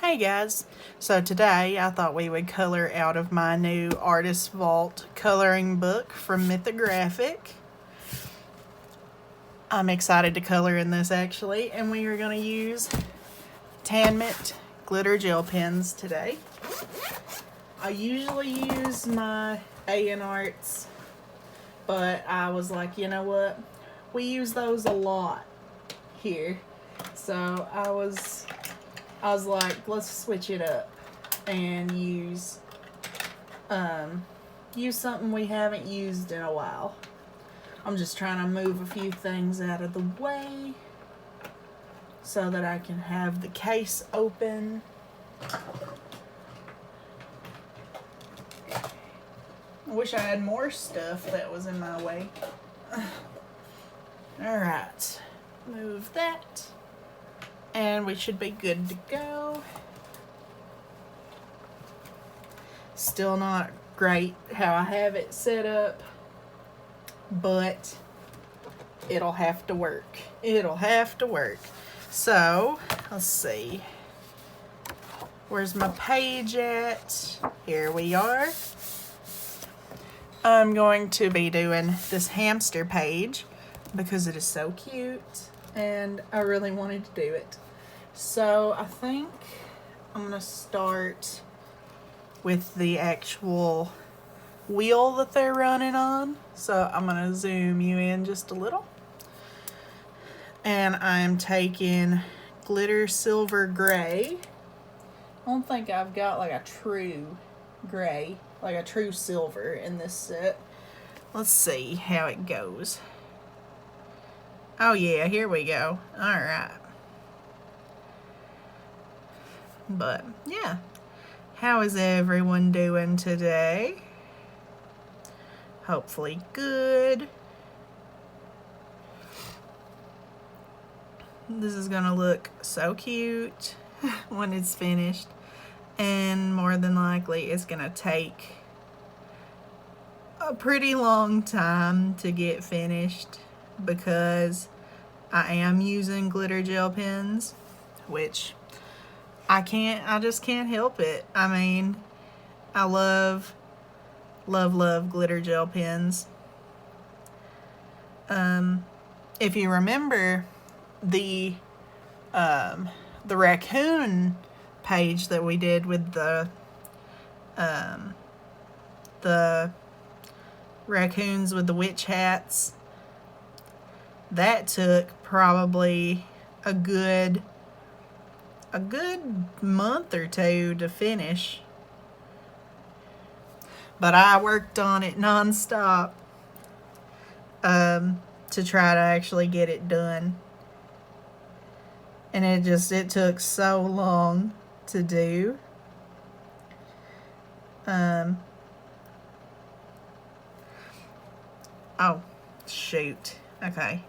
Hey guys, so today I thought we would color out of my new Artist Vault coloring book from Mythographic. I'm excited to color in this actually, and we are going to use Tan Mint glitter gel pens today. I usually use my A&Arts, but I was like, you know what, we use those a lot here, so I was like, let's switch it up and use something we haven't used in a while. I'm just trying to move a few things out of the way so that I can have the case open. I wish I had more stuff that was in my way. Alright, move that. And we should be good to go. Still not great how I have it set up, but it'll have to work. It'll have to work. So, let's see. Where's my page at? Here we are. I'm going to be doing this hamster page because it is so cute and I really wanted to do it. So I think I'm going to start with the actual wheel that they're running on. So I'm going to zoom you in just a little. And I'm taking glitter silver gray. I don't think I've got like a true gray, like a true silver in this set. Let's see how it goes. Oh yeah, here we go. Alright. But yeah, how is everyone doing today? Hopefully good. This is gonna look so cute when it's finished, and more than likely it's gonna take a pretty long time to get finished because I am using glitter gel pens, which I just can't help it. I mean, I love glitter gel pens. If you remember the raccoon page that we did with the raccoons with the witch hats, that took probably a good month or two to finish, but I worked on it non-stop to try to actually get it done, and it took so long to do. Oh shoot, okay,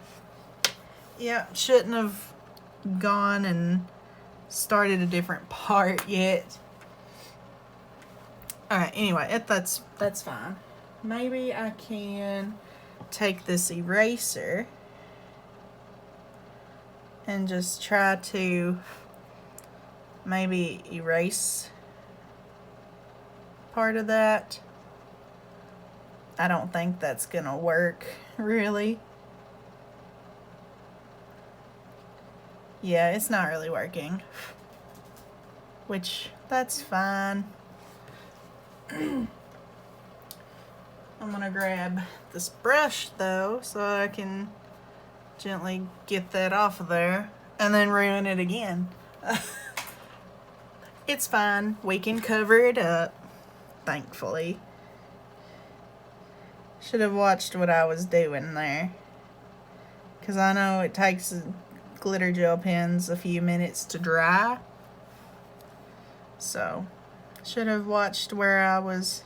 yeah, shouldn't have gone and started a different part yet. Alright, anyway, that's fine. Maybe I can take this eraser and just try to maybe erase part of that. I don't think that's gonna work, really. Yeah, it's not really working, which that's fine. I'm gonna grab this brush though so I can gently get that off of there and then ruin it again. It's fine, we can cover it up, thankfully. Should have watched what I was doing there, because I know it takes glitter gel pens a few minutes to dry, so should have watched where I was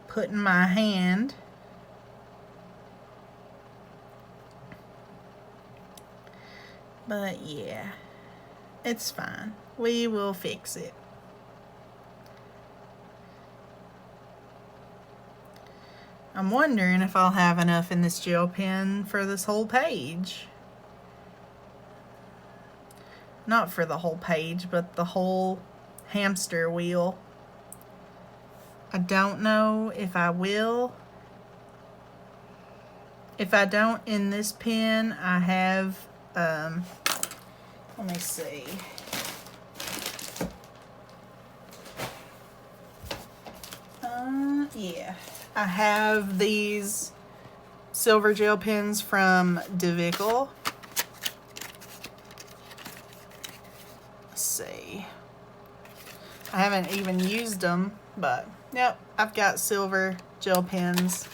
putting my hand. But yeah, it's fine, we will fix it. I'm wondering if I'll have enough in this gel pen for this whole page. not for the whole page, but the whole hamster wheel. I don't know if I will. If I don't in this pen, I have, let me see. Yeah, I have these silver gel pens from DeVickle. Let's see. I haven't even used them, but yep, I've got silver gel pens.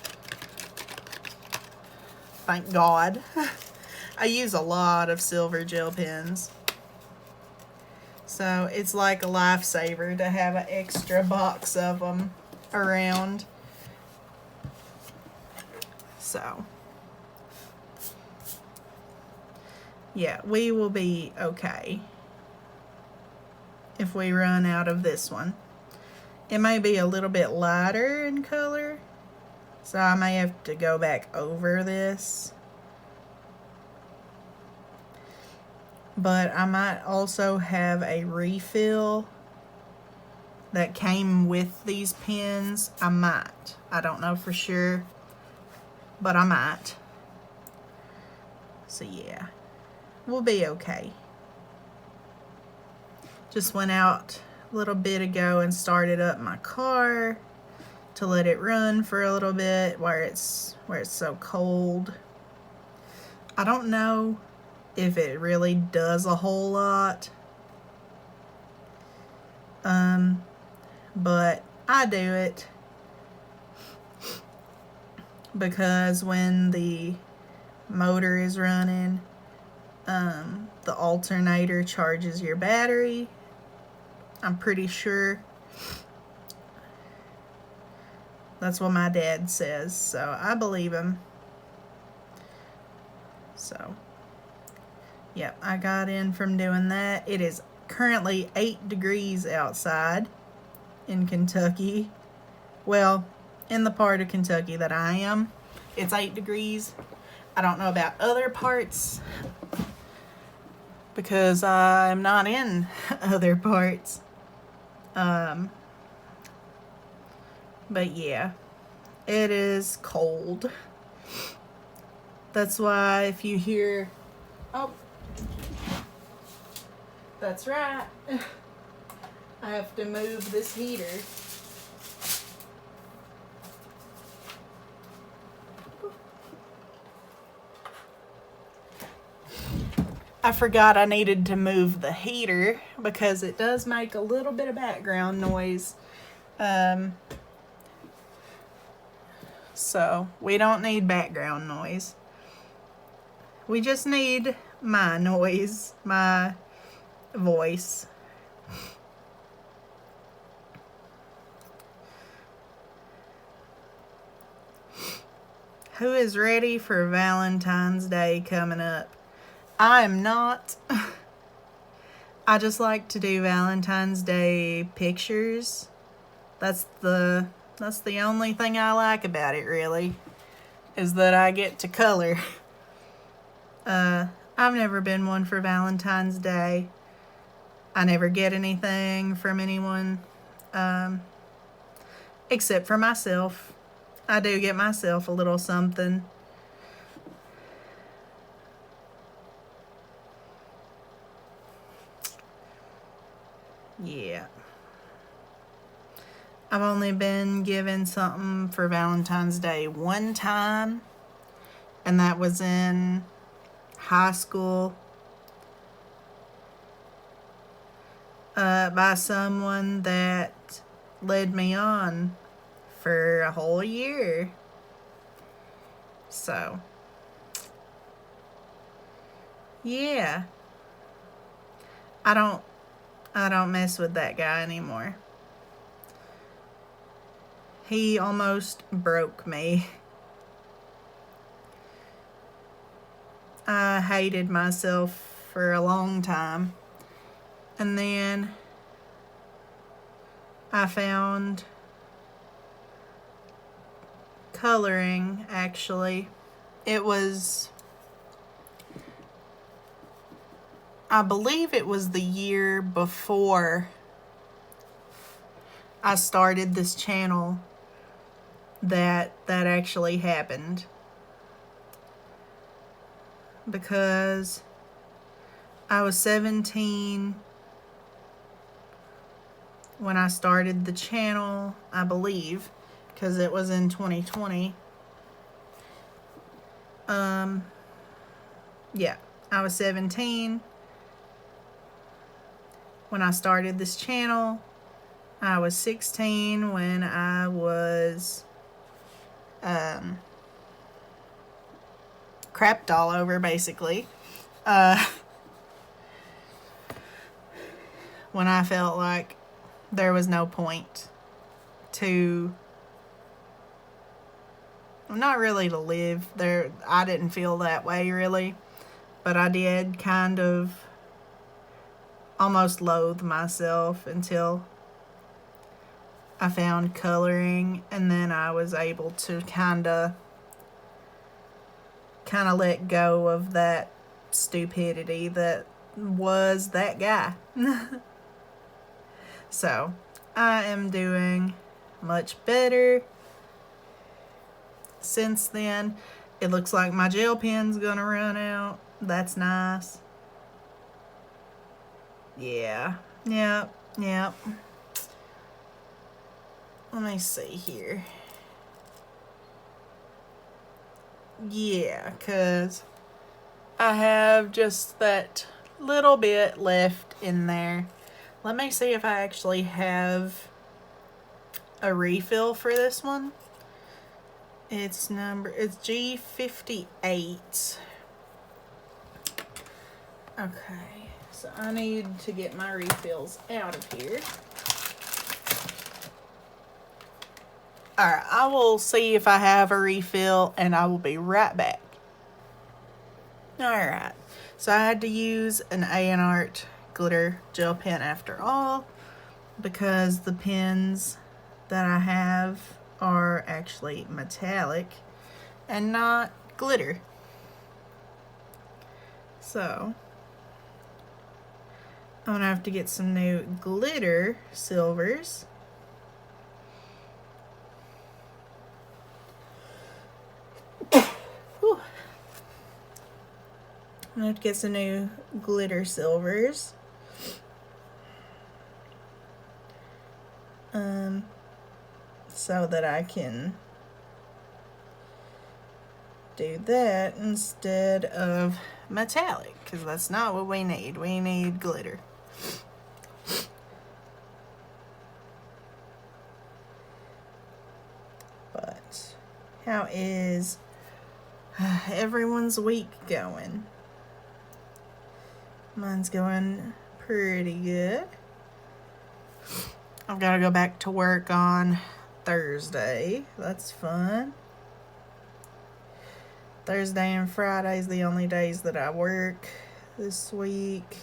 Thank God. I use a lot of silver gel pens. So it's like a lifesaver to have an extra box of them around. So yeah, we will be okay if we run out of this one. It may be a little bit lighter in color, so I may have to go back over this. But I might also have a refill that came with these pens. I might. I don't know for sure, but I might. So yeah, we'll be okay. Just went out a little bit ago and started up my car to let it run for a little bit where it's so cold. I don't know if it really does a whole lot, but I do it because when the motor is running, the alternator charges your battery. I'm pretty sure. That's what my dad says, so I believe him. So yep, I got in from doing that. It is currently 8 degrees outside in Kentucky. Well, in the part of Kentucky that I am, it's 8 degrees. I don't know about other parts because I'm not in other parts. But yeah, it is cold. That's why if you hear, oh, that's right, I have to move this heater. I forgot I needed to move the heater because it does make a little bit of background noise. So we don't need background noise. We just need my noise, my voice. Who is ready for Valentine's Day coming up? I am not. I just like to do Valentine's Day pictures. That's the only thing I like about it, really, is that I get to color. I've never been one for Valentine's Day. I never get anything from anyone, except for myself. I do get myself a little something. Yeah. I've only been given something for Valentine's Day one time, and that was in high school by someone that led me on for a whole year. So, yeah. I don't mess with that guy anymore. He almost broke me. I hated myself for a long time. And then I found coloring, actually. It was I believe it was the year before I started this channel that actually happened, because I was 17 when I started the channel, I believe, because it was in 2020. Yeah, I was 17 when I started this channel. I was 16 when I was crapped all over, basically. When I felt like there was no point to, not really to live there. I didn't feel that way really, but I did kind of almost loathe myself until I found coloring, and then I was able to kind of let go of that stupidity that was that guy. So I am doing much better since then. It looks like my gel pen's gonna run out. That's nice. Yeah. Yep. Let me see here. Yeah, because I have just that little bit left in there. Let me see if I actually have a refill for this one. It's G58. Okay, so I need to get my refills out of here. Alright, I will see if I have a refill and I will be right back. Alright, so I had to use an A&Art glitter gel pen after all, because the pens that I have are actually metallic and not glitter. So I'm gonna have to get some new glitter silvers. I'm gonna have to get some new glitter silvers. So that I can do that instead of metallic, because that's not what we need. We need glitter. But how is everyone's week going? Mine's going pretty good. I've got to go back to work on Thursday. That's fun. Thursday and Friday is the only days that I work this week.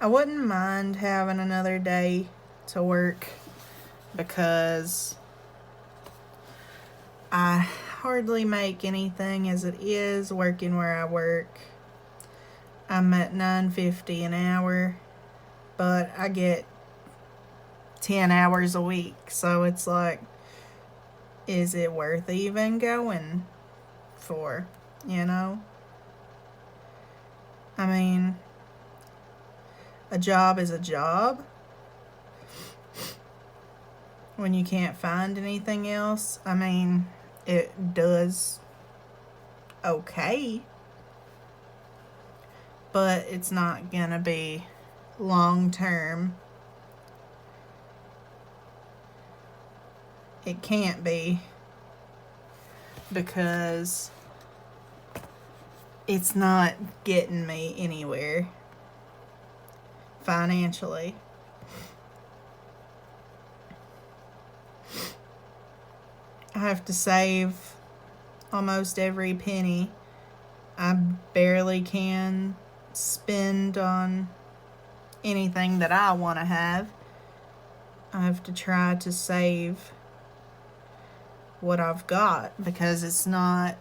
I wouldn't mind having another day to work, because I hardly make anything as it is working where I work. I'm at $9.50 an hour, but I get 10 hours a week, so it's like, is it worth even going for, you know? I mean, a job is a job. When you can't find anything else, I mean, it does okay, but it's not gonna be long term. It can't be, because it's not getting me anywhere financially. I have to save almost every penny. I barely can spend on anything that I want to have. I have to try to save what I've got because it's not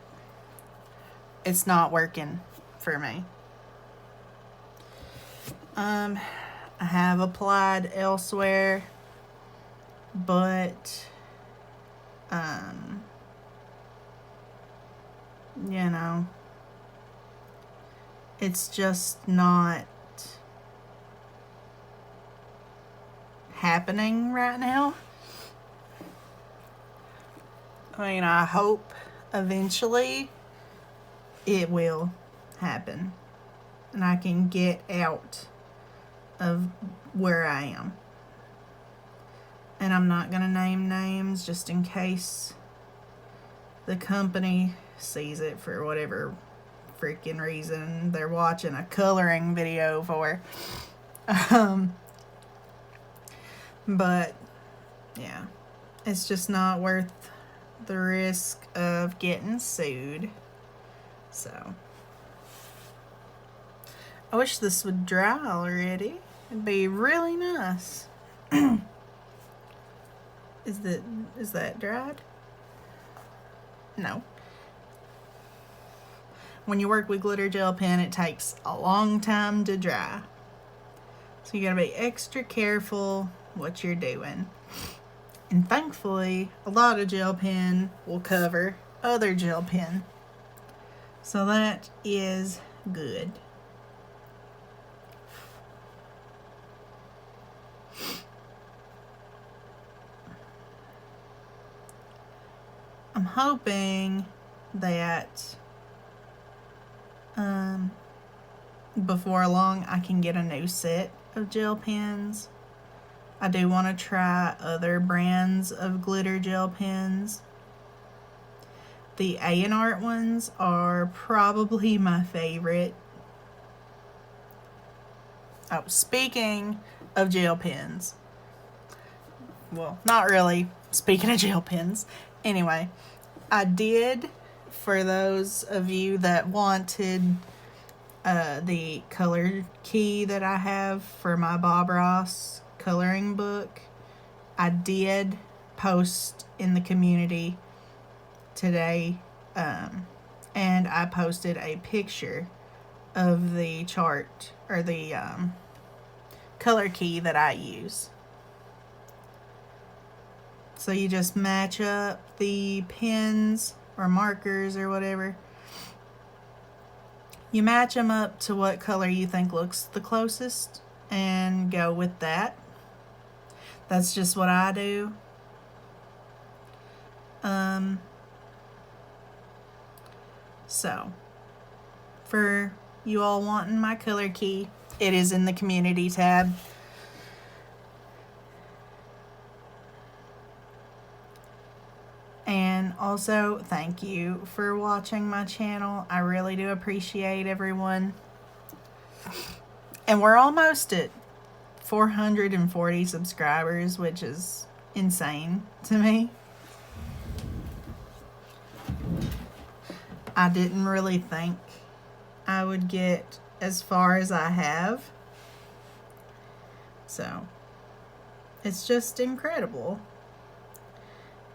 working for me. I have applied elsewhere, but you know, it's just not happening right now. I mean, I hope eventually it will happen and I can get out of where I am. And I'm not going to name names just in case the company sees it for whatever freaking reason they're watching a coloring video for. But yeah, it's just not worth the risk of getting sued. So I wish this would dry already. It'd be really nice. Is that dried? No. When you work with glitter gel pen, it takes a long time to dry. So you gotta be extra careful what you're doing. And thankfully, a lot of gel pen will cover other gel pen. So that is good. I'm hoping that before long I can get a new set of gel pens. I do want to try other brands of glitter gel pens. The A&Art ones are probably my favorite. Oh, speaking of gel pens. Well, not really. Speaking of gel pens. Anyway, I did, for those of you that wanted the color key that I have for my Bob Ross coloring book, I did post in the community today, and I posted a picture of the chart or the color key that I use. So you just match up the pens or markers or whatever. You match them up to what color you think looks the closest and go with that. That's just what I do. So, for you all wanting my color key, it is in the community tab. And also, thank you for watching my channel. I really do appreciate everyone. And we're almost at 440 subscribers, which is insane to me. I didn't really think I would get as far as I have. So, it's just incredible.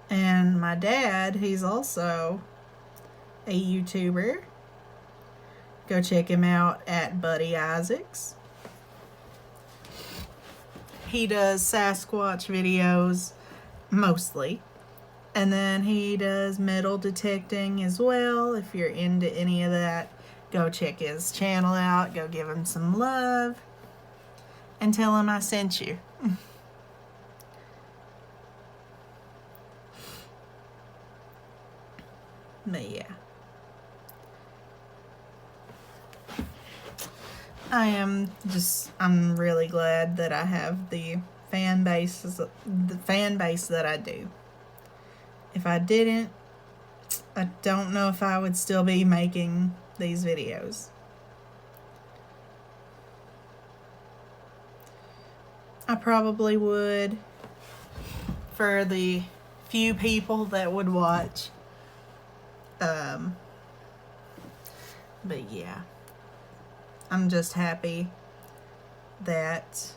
And my dad, he's also a YouTuber. Go check him out at Buddy Isaacs. He does Sasquatch videos, mostly. And then he does metal detecting as well. If you're into any of that, go check his channel out. Go give him some love. And tell him I sent you. But yeah. I'm really glad that I have the fan base that I do. If I didn't, I don't know if I would still be making these videos. I probably would, for the few people that would watch. But yeah, I'm just happy that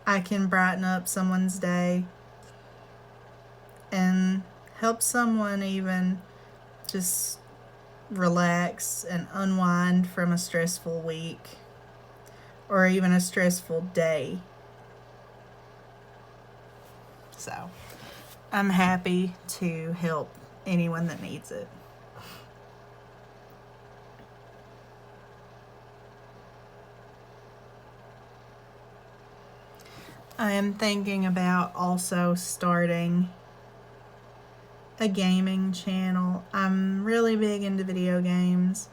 I can brighten up someone's day and help someone even just relax and unwind from a stressful week or even a stressful day. So I'm happy to help anyone that needs it. I am thinking about also starting a gaming channel. I'm really big into video games.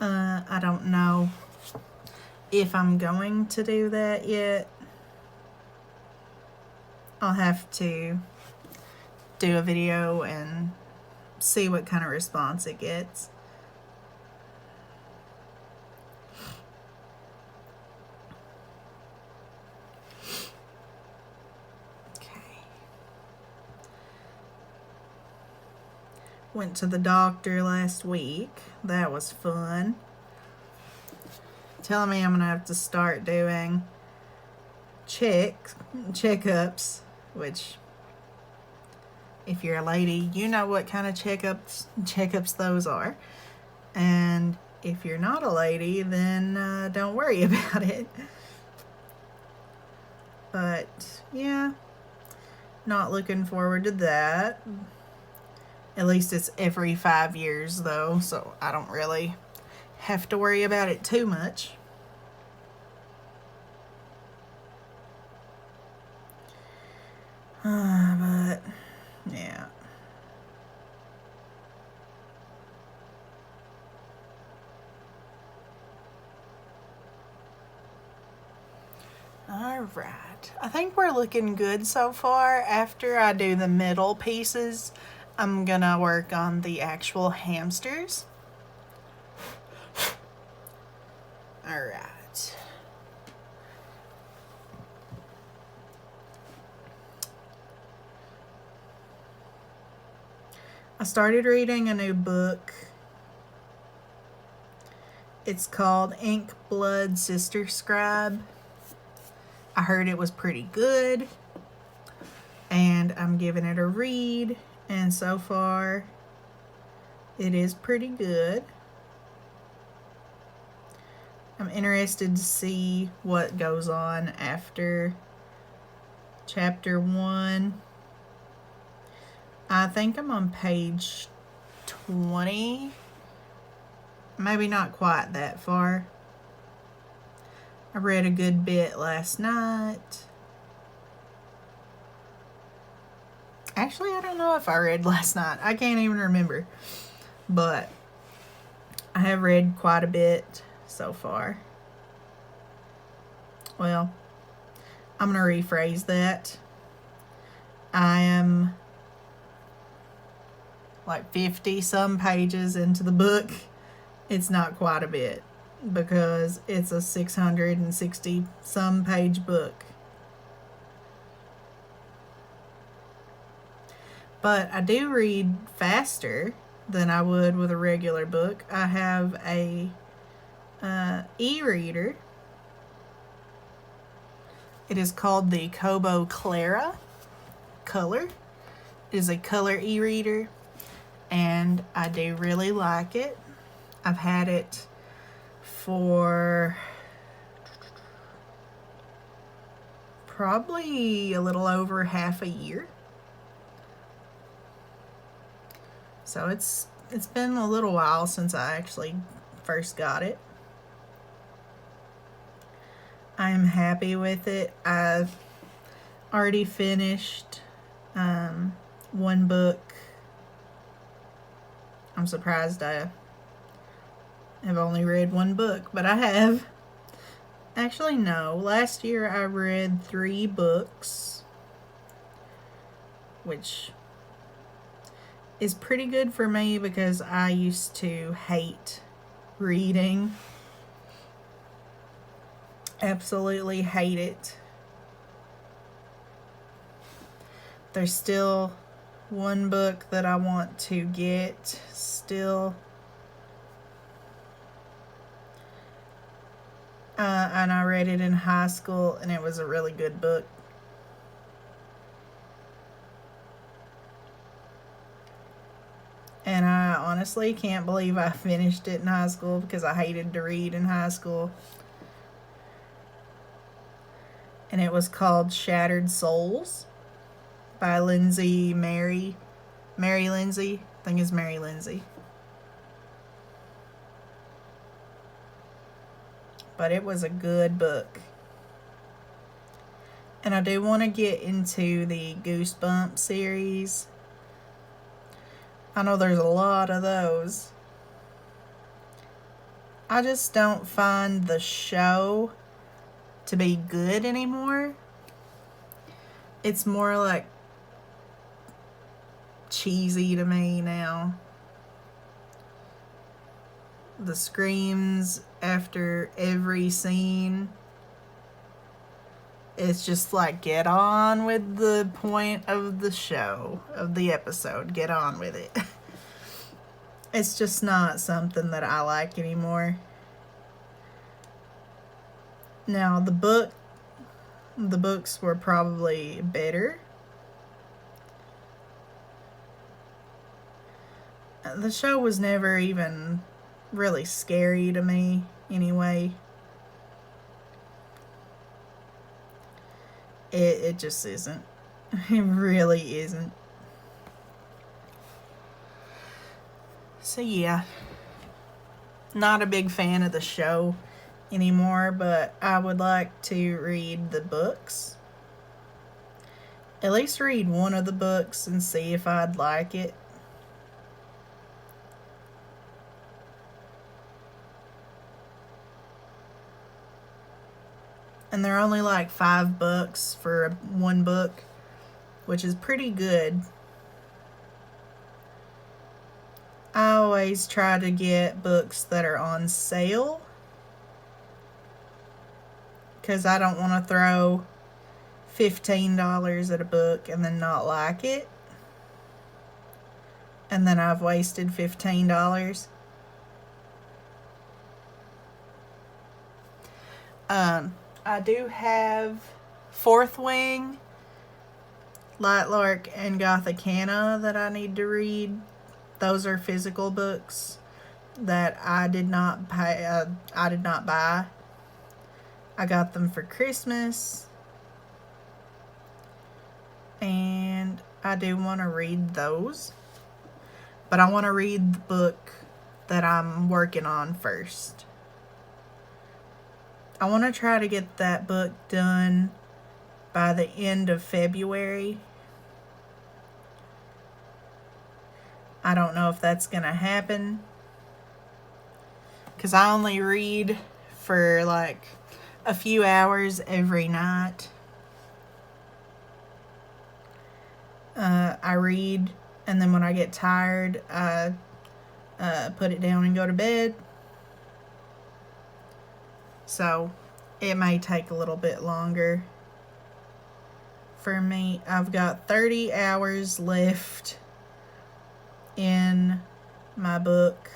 I don't know if I'm going to do that yet. I'll have to do a video and see what kind of response it gets. Went to the doctor last week. That was fun. Telling me I'm going to have to start doing checkups, which if you're a lady, you know what kind of checkups those are. And if you're not a lady, then don't worry about it. But yeah, not looking forward to that. At least it's every 5 years though, so I don't really have to worry about it too much. But yeah. Alright, I think we're looking good so far. After I do the middle pieces, I'm gonna work on the actual hamsters. Alright. I started reading a new book. It's called Ink Blood Sister Scribe. I heard it was pretty good, and I'm giving it a read, and so far it is pretty good. I'm interested to see what goes on after chapter 1. I think I'm on page 20, maybe not quite that far. I read a good bit last night. Actually, I don't know if I read last night. I can't even remember. But I have read quite a bit so far. Well, I'm going to rephrase that. I am like 50 some pages into the book. It's not quite a bit, because it's a 660 some page book. But I do read faster than I would with a regular book. I have a e-reader. It is called the Kobo Clara Color. It is a color e-reader, and I do really like it. I've had it for probably a little over half a year. So it's been a little while since I actually first got it. I'm happy with it. I've already finished one book. I'm surprised I have only read one book, but I have. Actually, no. Last year I read 3 books, which is pretty good for me because I used to hate reading. Absolutely hate it. There's still one book that I want to get still. And I read it in high school, and it was a really good book. honestly can't believe I finished it in high school because I hated to read in high school. And it was called Shattered Souls by Mary Lindsay. I think it's Mary Lindsay. But it was a good book. And I do want to get into the Goosebumps series. I know there's a lot of those. I just don't find the show to be good anymore. It's more like cheesy to me now. The screams after every scene. It's just like, get on with the point of the show, of the episode. Get on with it. It's just not something that I like anymore. Now, the books were probably better. The show was never even really scary to me, anyway. It just isn't. It really isn't. So yeah, not a big fan of the show anymore, but I would like to read the books. At least read one of the books and see if I'd like it. And they're only like $5 for one book, which is pretty good. I always try to get books that are on sale because I don't want to throw $15 at a book and then not like it. And then I've wasted $15. I do have Fourth Wing, Lightlark, and Gothicana that I need to read. Those are physical books that I did not pay. I did not buy. I got them for Christmas, and I do want to read those. But I want to read the book that I'm working on first. I want to try to get that book done by the end of February. I don't know if that's going to happen because I only read for like a few hours every night. I read, and then when I get tired, I put it down and go to bed. So it may take a little bit longer for me. I've got 30 hours left in my book.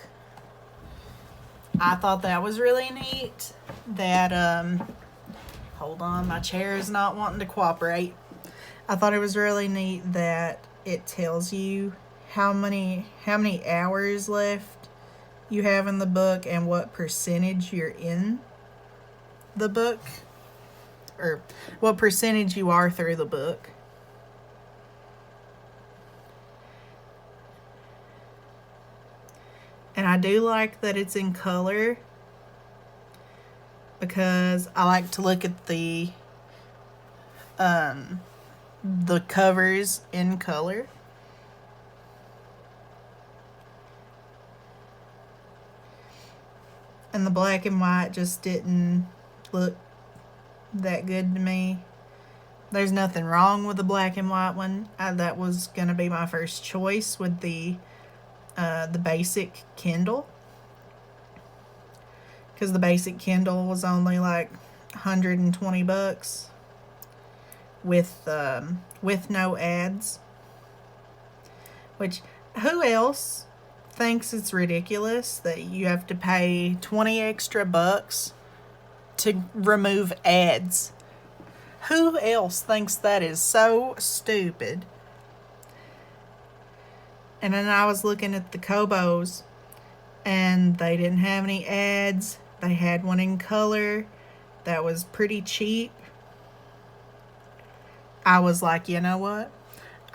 I thought that was really neat that hold on, my chair is not wanting to cooperate. I thought it was really neat that it tells you how many hours left you have in the book and what percentage you're in the book, or what percentage you are through the book. And I do like that it's in color because I like to look at the covers in color. And the black and white just didn't look that good to me. There's nothing wrong with the black and white one. That was going to be my first choice with the basic Kindle, because the basic Kindle was only like $120 with no ads. Which, who else thinks it's ridiculous that you have to pay 20 extra bucks to remove ads? Who else thinks that is so stupid? And then I was looking at the Kobos, and they didn't have any ads. They had one in color that was pretty cheap. I was like, you know what?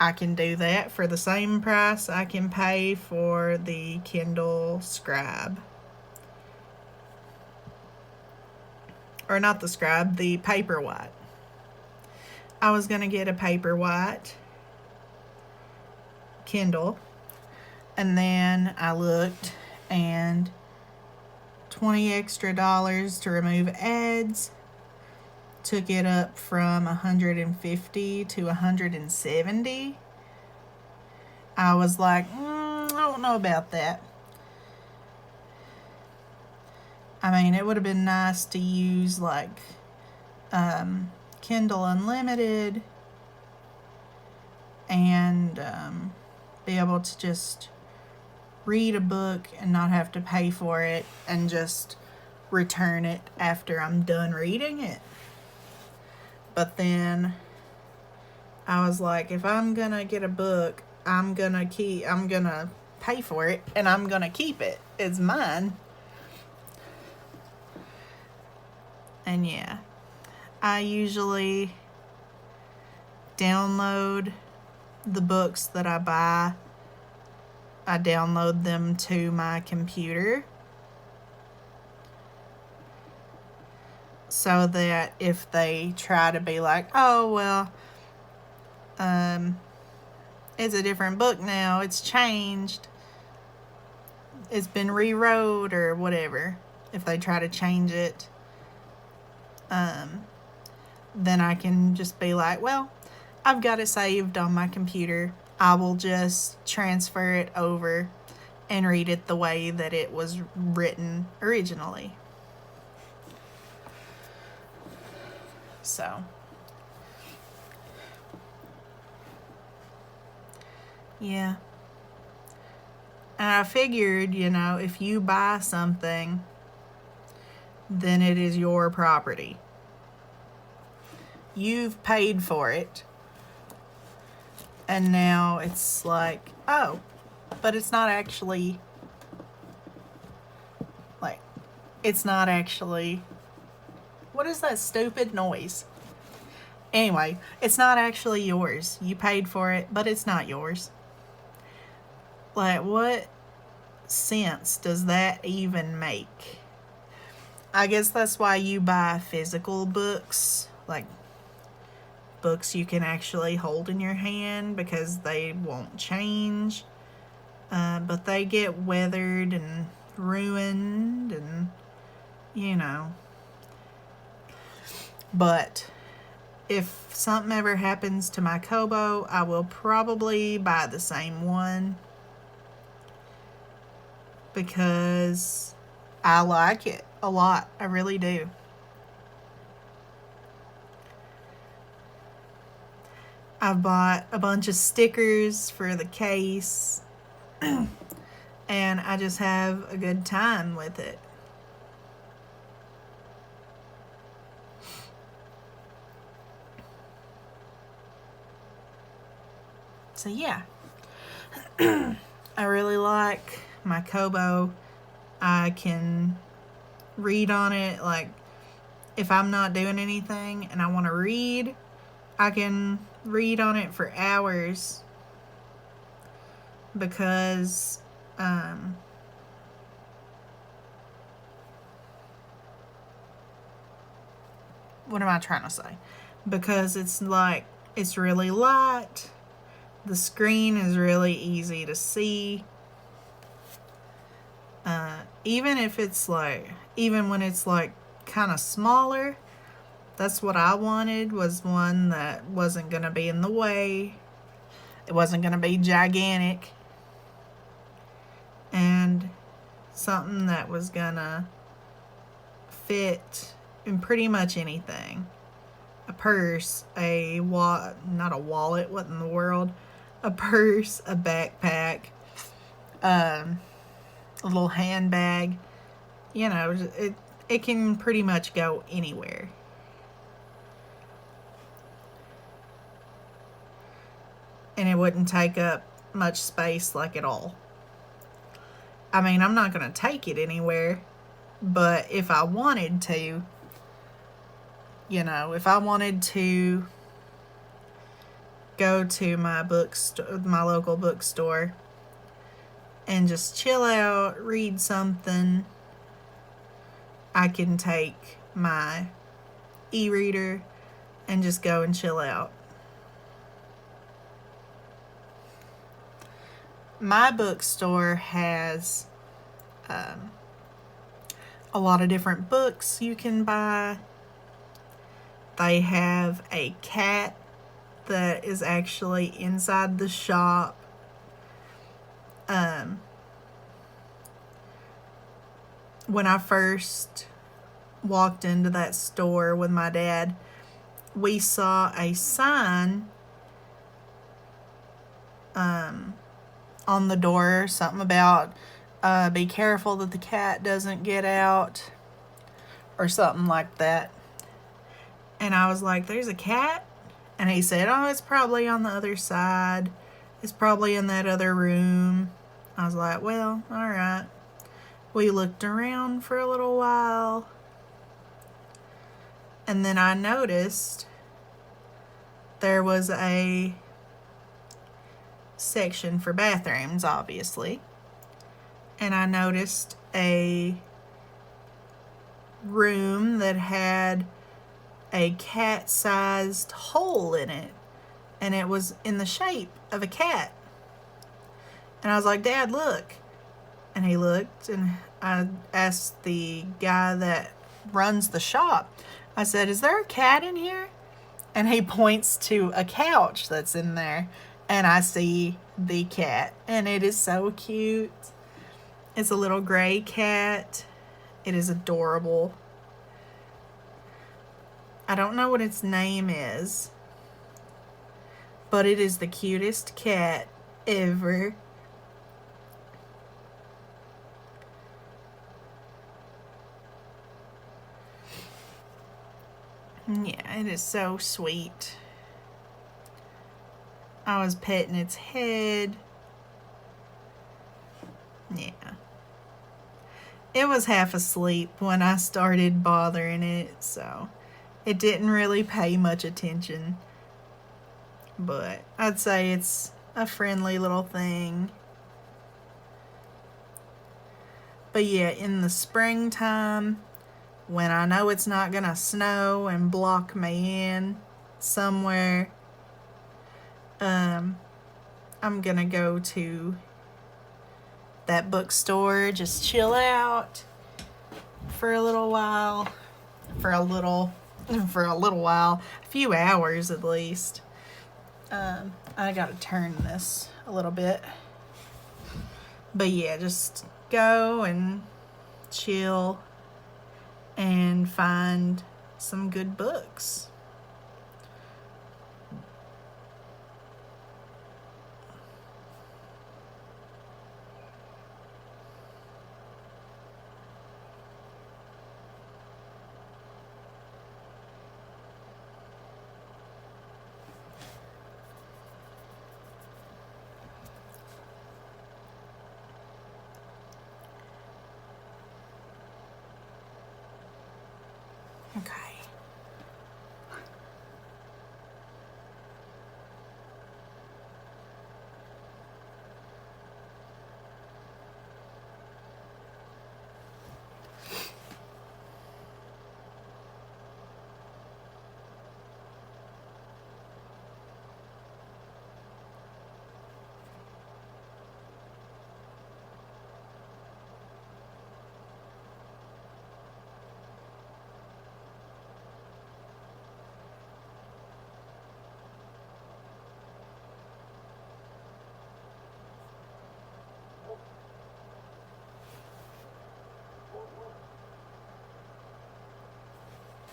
I can do that for the same price I can pay for the Kindle Scribe. Or not the Scribe, the Paperwhite. I was going to get a Paperwhite Kindle. And then I looked, and $20 extra to remove ads took it up from $150 to $170. I was like, I don't know about that. I mean, it would have been nice to use like Kindle Unlimited and be able to just read a book and not have to pay for it and just return it after I'm done reading it. But then I was like, if I'm gonna get a book, I'm gonna pay for it and I'm gonna keep it. It's mine. And yeah, I usually download the books that I buy. I download them to my computer so that if they try to be like, oh, well, it's a different book now, it's changed, it's been rewrote or whatever, if they try to change it, then I can just be like, well, I've got it saved on my computer. I will just transfer it over and read it the way that it was written originally. So, yeah. And I figured, if you buy something, then it is your property. You've paid for it. And now it's like, oh, but it's not actually, what is that stupid noise? Anyway, it's not actually yours. You paid for it, but it's not yours. Like, what sense does that even make? I guess that's why you buy physical books, like books you can actually hold in your hand, because they won't change. But they get weathered and ruined and, But if something ever happens to my Kobo, I will probably buy the same one, because I like it a lot. I really do. I've bought a bunch of stickers for the case, and I just have a good time with it. So yeah, I really like my Kobo. I can read on it. Like, if I'm not doing anything and I want to read, I can read on it for hours, because what am I trying to say? Because it's really light. The screen is really easy to see. Even when it's kind of smaller, that's what I wanted, was one that wasn't going to be in the way. It wasn't going to be gigantic. And something that was going to fit in pretty much anything. A purse, not a wallet, what in the world? A purse, a backpack, a little handbag. It can pretty much go anywhere. And it wouldn't take up much space, like, at all. I mean, I'm not going to take it anywhere, but if I wanted to, you know, if I wanted to go to my my local bookstore and just chill out, read something, I can take my e-reader and just go and chill out. My bookstore has a lot of different books you can buy. They have a cat that is actually inside the shop. When I first walked into that store with my dad, we saw a sign on the door, something about be careful that the cat doesn't get out, or something like that. And I was like, there's a cat? And he said, oh, it's probably on the other side. It's probably in that other room. I was like, well, all right. We looked around for a little while. And then I noticed there was a section for bathrooms, obviously. And I noticed a room that had a cat-sized hole in it, and it was in the shape of a cat. And I was like, Dad, look. And he looked, and I asked the guy that runs the shop, I said, is there a cat in here? And he points to a couch that's in there, and I see the cat, and it is so cute. It's a little gray cat. It is adorable. I don't know what its name is, but it is the cutest cat ever. Yeah, it is so sweet. I was petting its head. Yeah. It was half asleep when I started bothering it, so it didn't really pay much attention. But I'd say it's a friendly little thing. But yeah, in the springtime, when I know it's not gonna snow and block me in somewhere, I'm gonna go to that bookstore, just chill out for a little while, a few hours at least. I gotta turn this a little bit, but yeah, just go and chill and find some good books. Okay.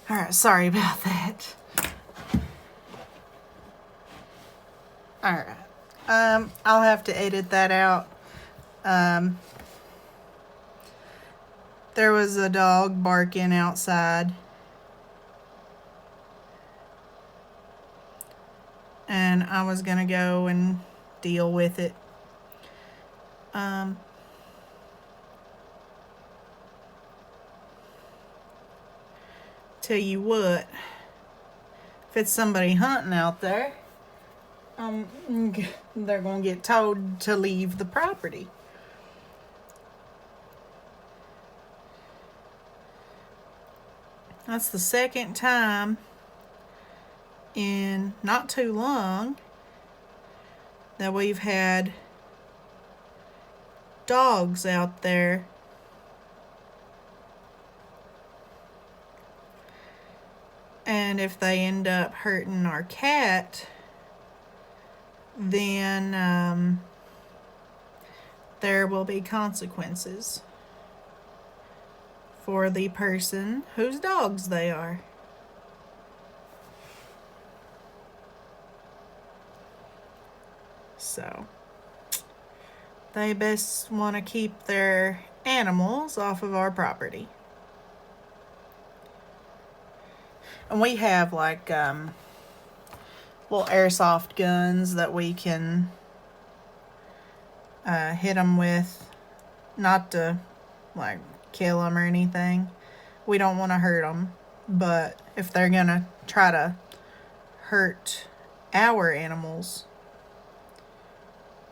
All right, sorry about that. All right. I'll have to edit that out. There was a dog barking outside. And I was gonna go and deal with it. Tell you what, if it's somebody hunting out there, they're going to get told to leave the property. That's the second time in not too long that we've had dogs out there. And if they end up hurting our cat, then there will be consequences for the person whose dogs they are. So they best want to keep their animals off of our property. And we have like little airsoft guns that we can hit them with, not to like kill them or anything. We don't want to hurt them, but if they're gonna try to hurt our animals,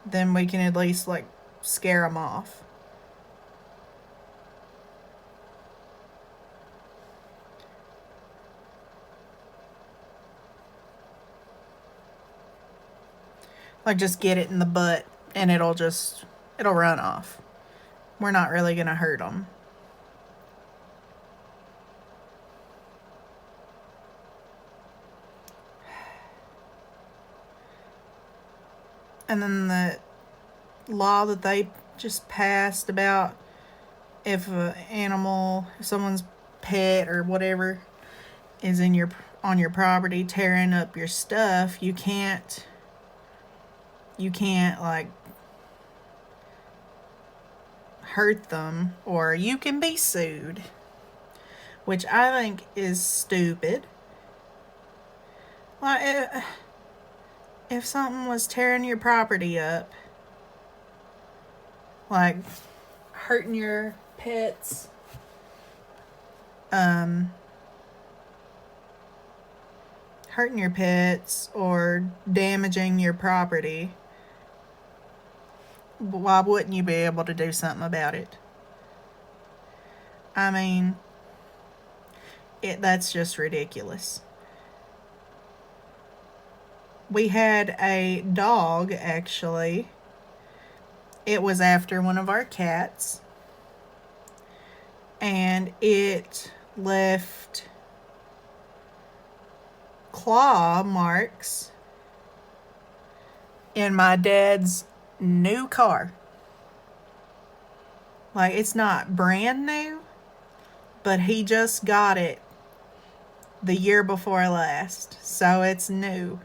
then we can at least like scare them off. Like just get it in the butt and it'll run off. We're not really gonna hurt them. And then the law that they just passed about if an animal, if someone's pet or whatever is on your property tearing up your stuff, you can't like hurt them, or you can be sued, which I think is stupid. Like if something was tearing your property up, like hurting your pets, or damaging your property, why wouldn't you be able to do something about it? I mean, that's just ridiculous. We had a dog, actually. It was after one of our cats, and it left claw marks in my dad's new car. Like, it's not brand new, but he just got it the year before last, so it's new.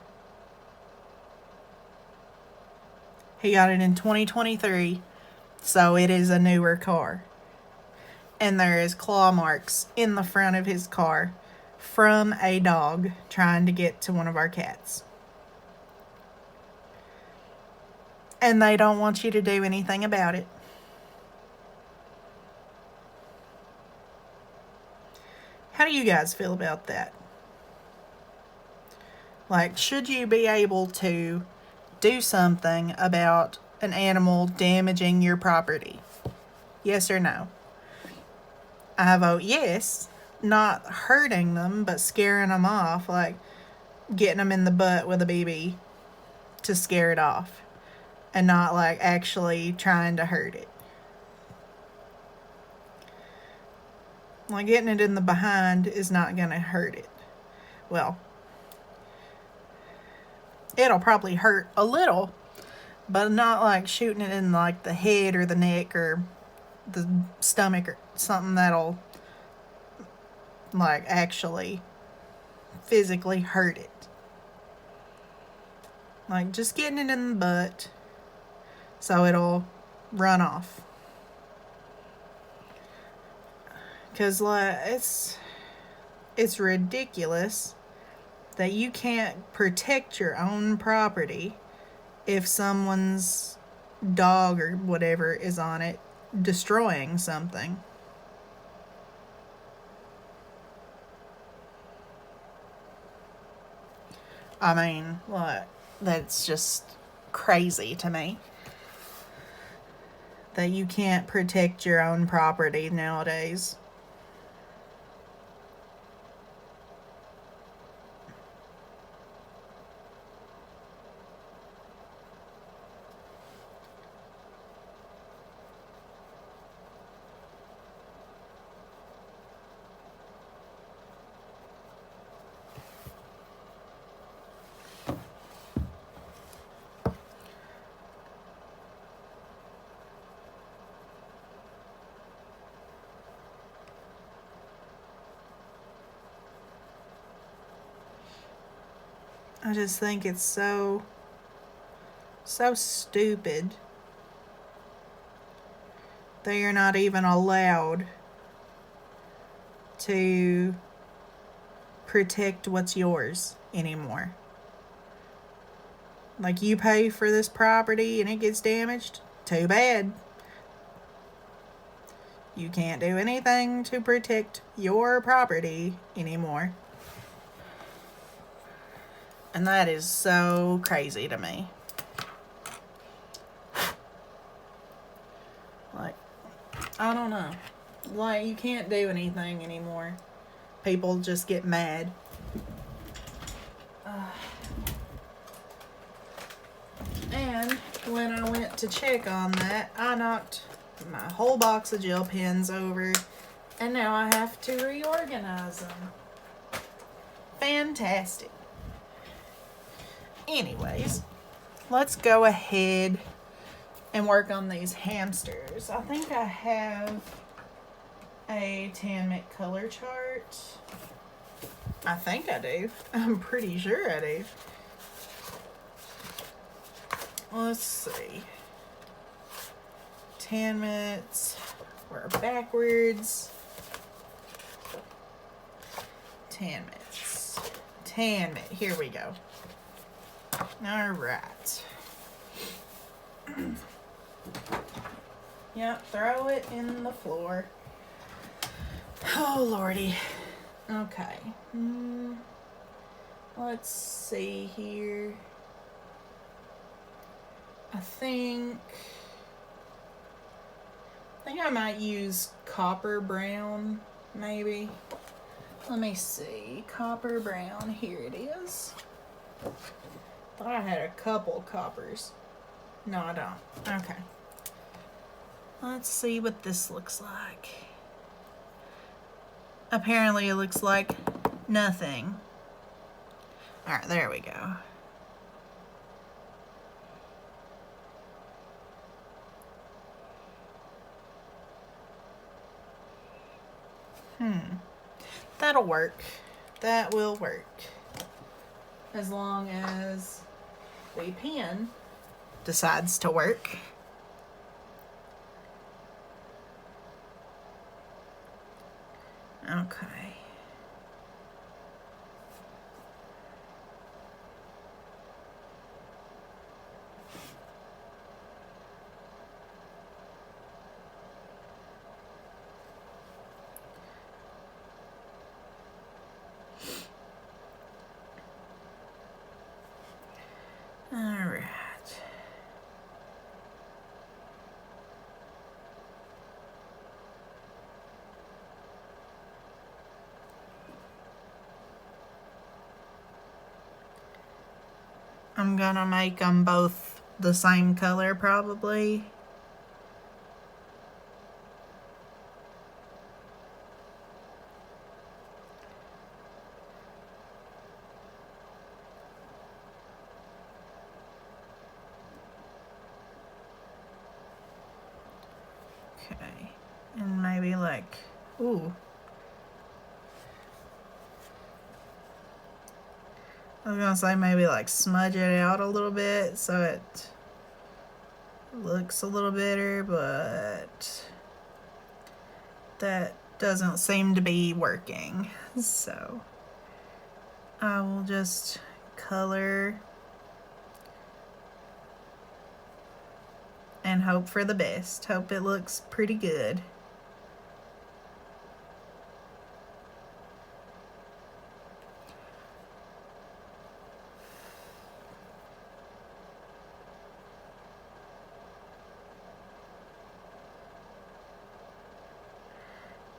He got it in 2023, so it is a newer car. And there is claw marks in the front of his car from a dog trying to get to one of our cats. And they don't want you to do anything about it. How do you guys feel about that? Like, should you be able to do something about an animal damaging your property? Yes or no? I vote yes. Not hurting them, but scaring them off, like getting them in the butt with a BB to scare it off, and not like actually trying to hurt it. Like, getting it in the behind is not going to hurt it. Well, it'll probably hurt a little, but not like shooting it in like the head or the neck or the stomach or something that'll like actually physically hurt it. Like, just getting it in the butt so it'll run off. Because like, it's ridiculous that you can't protect your own property if someone's dog or whatever is on it destroying something. I mean, what? That's just crazy to me. That you can't protect your own property nowadays. I just think it's so stupid that you're not even allowed to protect what's yours anymore. Like, you pay for this property and it gets damaged, too bad. You can't do anything to protect your property anymore. And that is so crazy to me. Like, I don't know. Like, you can't do anything anymore. People just get mad. And when I went to check on that, I knocked my whole box of gel pens over, and now I have to reorganize them. Fantastic. Anyways, let's go ahead and work on these hamsters. I think I have a tan mix color chart. I think I do. I'm pretty sure I do. Let's see. Tan mitts. We're backwards. Tan mitts. Tan mitt. Here we go. All right. Yep, throw it in the floor. Oh, Lordy. Okay. Let's see here. I think I might use copper brown, maybe. Let me see. Copper brown. Here it is. Thought I had a couple coppers. No, I don't. Okay. Let's see what this looks like. Apparently it looks like nothing. Alright, there we go. That'll work. That will work. As long as the pen decides to work. Okay. All right. I'm gonna make them both the same color probably. Okay, and maybe like, ooh. I was gonna say maybe like smudge it out a little bit so it looks a little better, but that doesn't seem to be working. So I will just color and hope for the best. Hope it looks pretty good.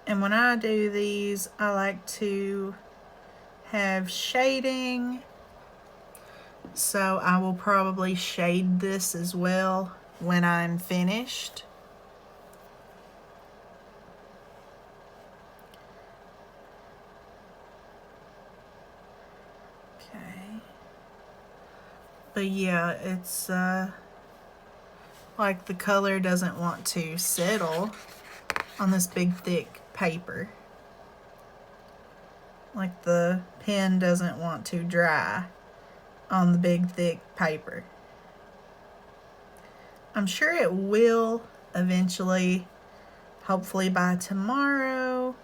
And when I do these, I like to have shading. So I will probably shade this as well when I'm finished. Okay. But yeah, it's like the color doesn't want to settle on this big thick paper. Like the pen doesn't want to dry on the big thick paper. I'm sure it will eventually, hopefully by tomorrow,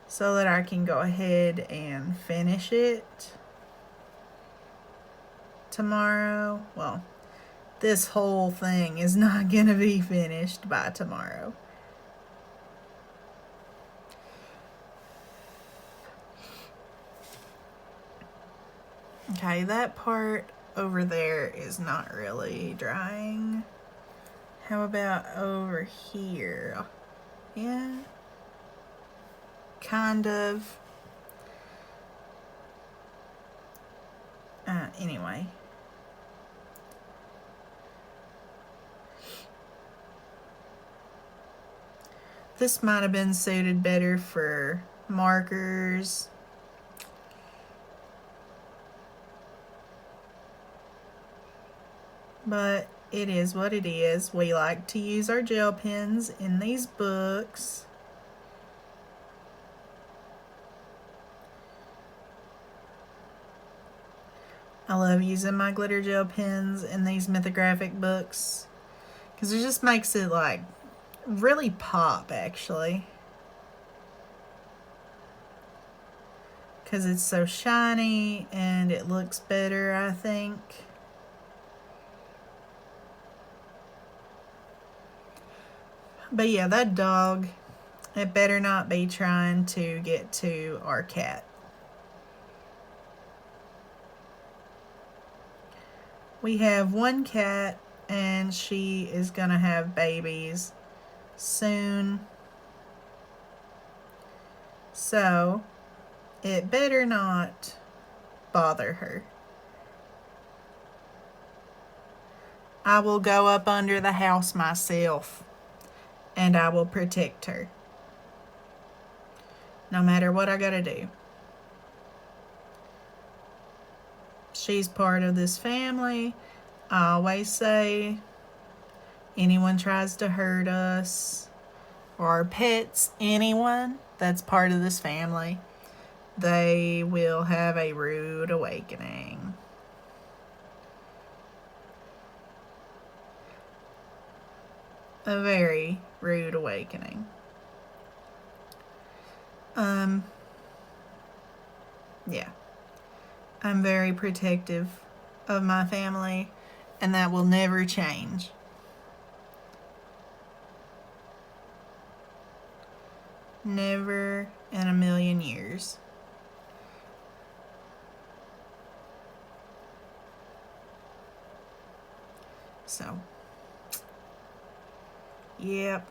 so that I can go ahead and finish it tomorrow. Well, this whole thing is not going to be finished by tomorrow. Okay, that part over there is not really drying. How about over here? Yeah, kind of. Anyway. This might have been suited better for markers. But it is what it is. We like to use our gel pens in these books. I love using my glitter gel pens in these Mythographic books because it just makes it like really pop, actually, because it's so shiny and it looks better, I think. But yeah, that dog, it better not be trying to get to our cat. We have one cat and she is gonna have babies soon. So it better not bother her. I will go up under the house myself and I will protect her. No matter what I gotta do. She's part of this family. I always say, anyone tries to hurt us or our pets, anyone that's part of this family, they will have a rude awakening. A very rude awakening. Yeah. I'm very protective of my family, and that will never change. Never in a million years. So, yep.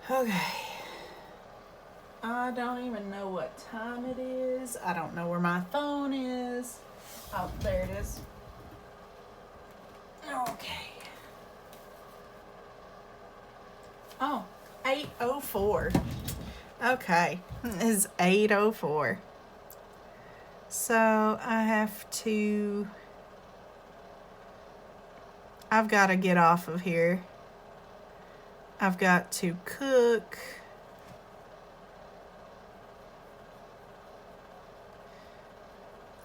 Okay. I don't even know what time it is. I don't know where my phone is. Oh, there it is. Okay. Oh, 8:04. Okay, it's 8:04. So I've got to get off of here. I've got to cook.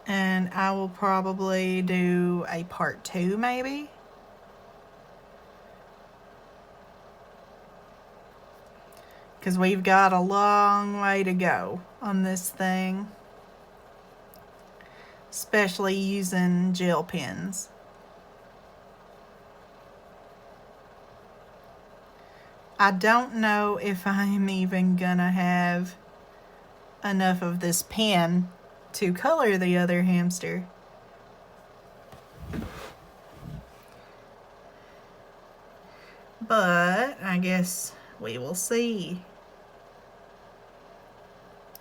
And I will probably do a part 2 maybe. Because we've got a long way to go on this thing. especially using gel pens. I don't know if I'm even gonna have enough of this pen to color the other hamster. But I guess we will see.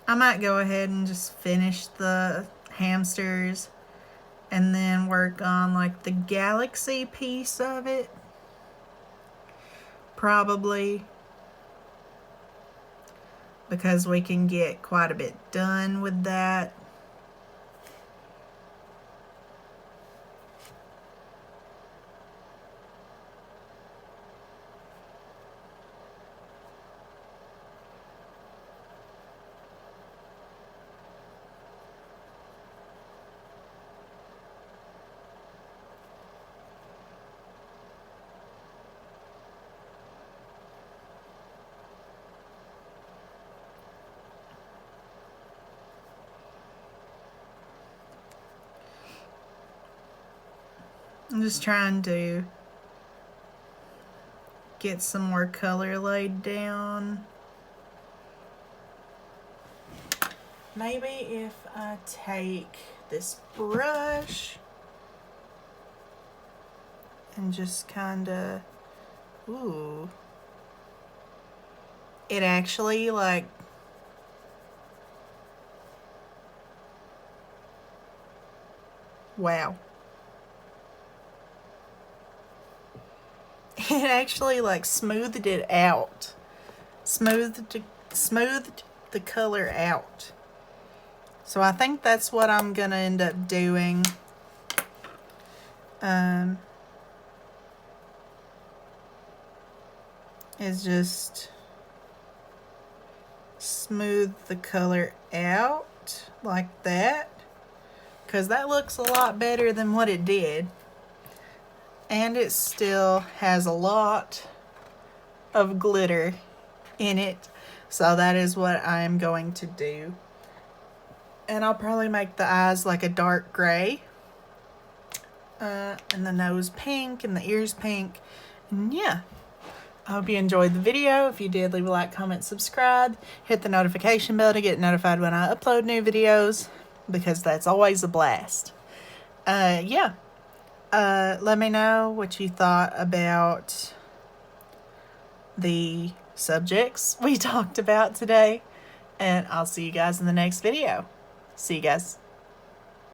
I might go ahead and just finish the hamsters and then work on like the galaxy piece of it. Probably. Because we can get quite a bit done with that. I'm just trying to get some more color laid down. Maybe if I take this brush and just kind of, ooh, it actually like, wow. It actually like smoothed it out. Smoothed the color out. So I think that's what I'm gonna end up doing. Is just smooth the color out like that, because that looks a lot better than what it did. And it still has a lot of glitter in it. So that is what I'm going to do. And I'll probably make the eyes like a dark gray. And the nose pink and the ears pink. And yeah. I hope you enjoyed the video. If you did, leave a like, comment, subscribe. Hit the notification bell to get notified when I upload new videos, because that's always a blast. Yeah. Let me know what you thought about the subjects we talked about today. And I'll see you guys in the next video. See you guys.